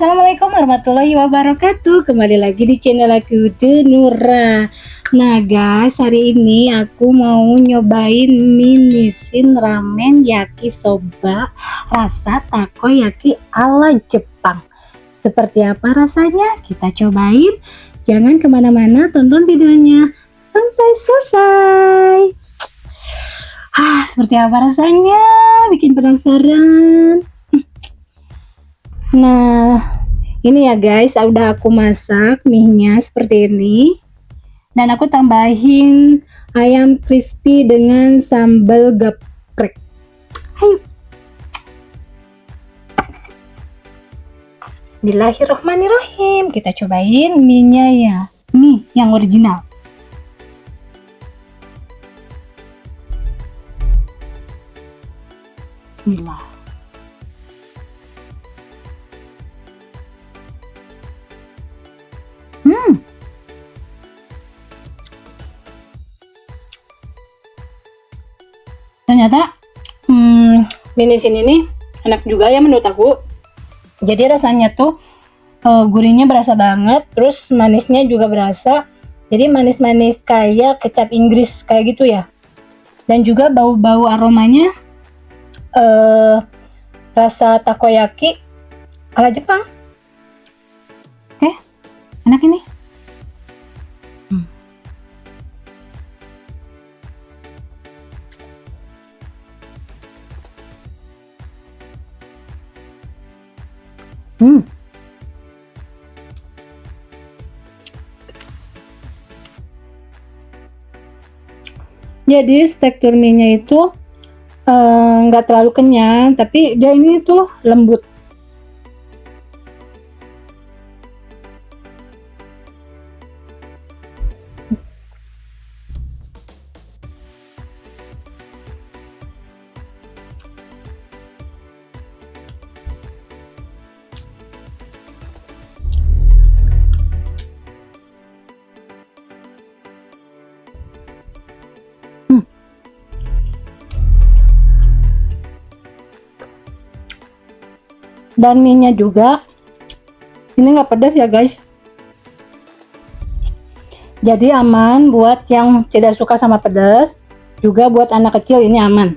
Assalamualaikum warahmatullahi wabarakatuh. Kembali lagi di channel aku Nura. Nah guys, hari ini aku mau nyobain minisin ramen yakisoba rasa takoyaki ala Jepang. Seperti apa rasanya? Kita cobain. Jangan kemana-mana, tonton videonya sampai selesai. Seperti apa rasanya? Bikin penasaran. Nah, ini ya guys, udah aku masak mie-nya seperti ini. Dan aku tambahin ayam crispy dengan sambal geprek. Ayo. Bismillahirrohmanirrohim. Kita cobain mie-nya ya. Mie yang original. Bismillah. Ternyata minisin ini enak juga ya menurut aku. Jadi rasanya tuh gurihnya berasa banget, terus manisnya juga berasa. Jadi manis-manis kayak kecap Inggris kayak gitu ya. Dan juga bau-bau aromanya rasa takoyaki ala Jepang. Oke, enak ini. Jadi tekstur mie-nya itu nggak terlalu kenyang, tapi dia ini tuh lembut. Dan mie-nya juga ini nggak pedas ya guys, jadi aman buat yang tidak suka sama pedas, juga buat anak kecil ini aman.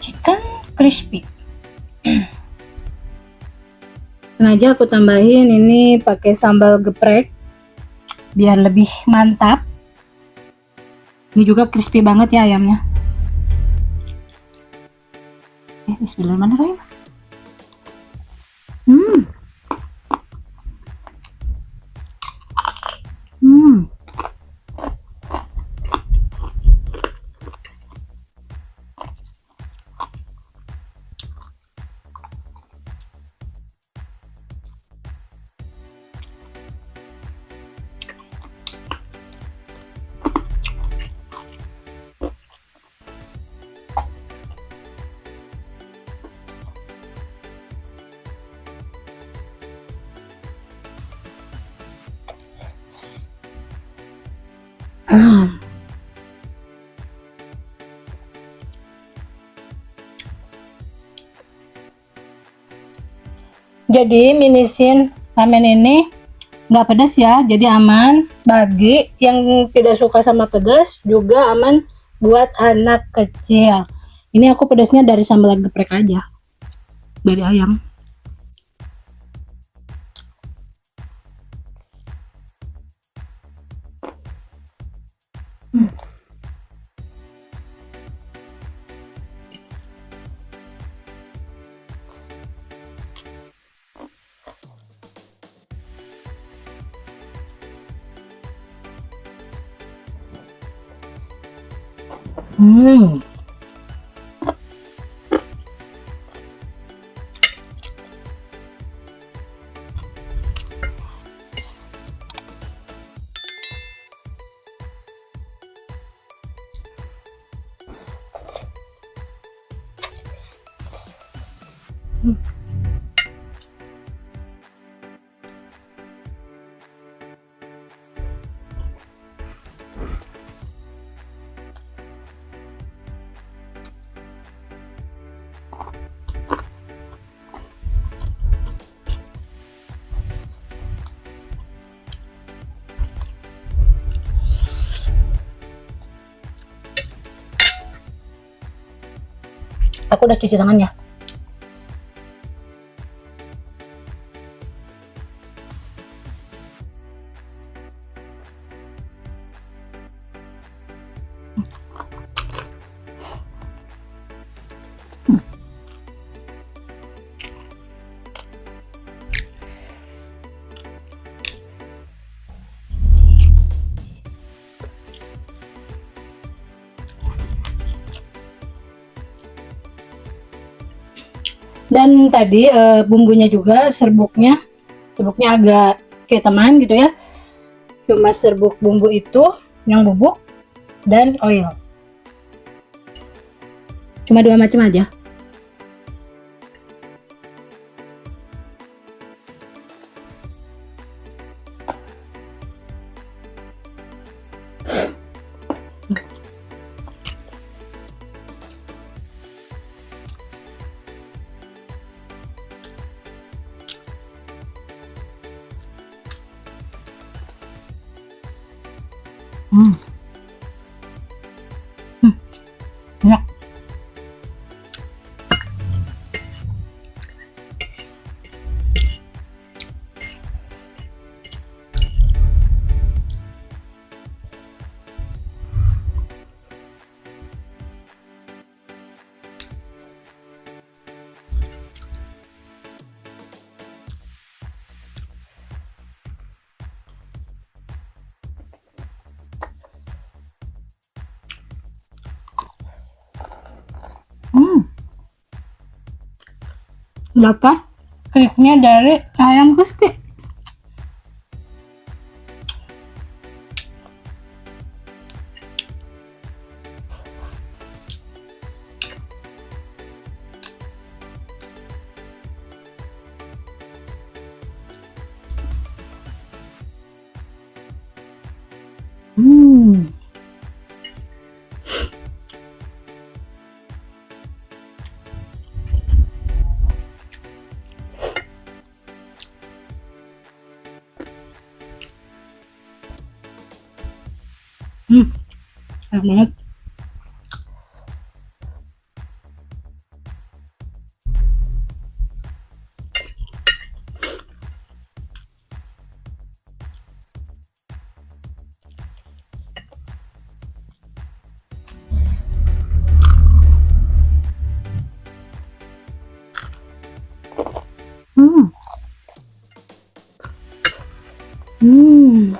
Chicken crispy. Sengaja aku tambahin ini pakai sambal geprek biar lebih mantap. Ini juga crispy banget ya ayamnya. Bismillahirrahmanirrahim. Jadi minisin ramen ini nggak pedas ya, jadi aman bagi yang tidak suka sama pedas, juga aman buat anak kecil. Ini aku pedasnya dari sambal geprek aja, dari ayam. Hmm. Aku udah cuci tangannya. Dan tadi bumbunya juga serbuknya agak kayak teman gitu ya, cuma serbuk bumbu itu yang bubuk dan oil, cuma 2 macam aja. Hmm. Enak. Dapat creamnya dari ayam crispy. Enak banget. Hmm. Hmm.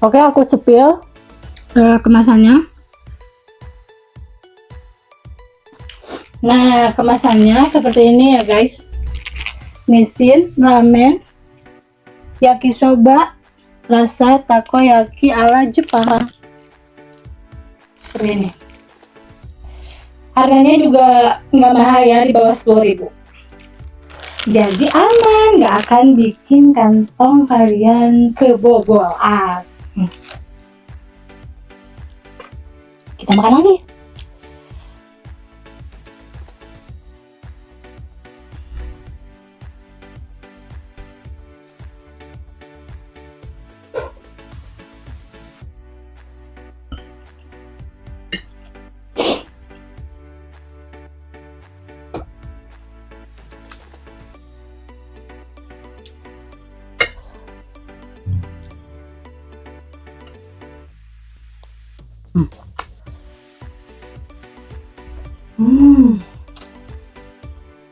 Oke, aku spill kemasannya. Nah, kemasannya seperti ini ya guys. Nissin ramen yakisoba rasa takoyaki ala Jepang. Seperti ini. Harganya juga nggak mahal ya, di bawah 10.000. Jadi aman, nggak akan bikin kantong kalian kebobol. Kita makan lagi.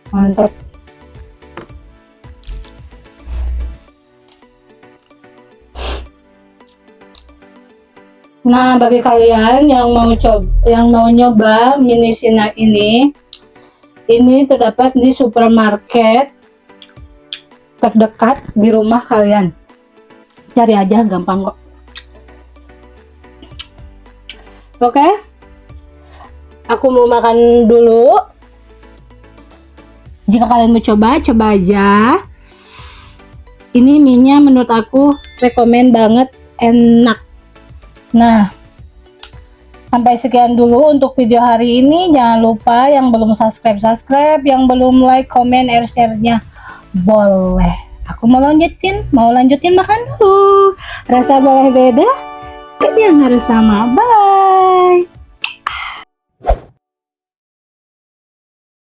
Mantap. Nah, bagi kalian yang mau nyoba mini Sina ini terdapat di supermarket terdekat di rumah kalian. Cari aja, gampang kok. Oke, aku mau makan dulu. Jika kalian mau coba aja. Ini mie-nya menurut aku rekomen banget, enak. Nah, sampai sekian dulu untuk video hari ini. Jangan lupa yang belum subscribe, yang belum like, comment, share-nya boleh. Aku mau lanjutin makan dulu. Rasa boleh beda, tapi yang harus sama. Bye.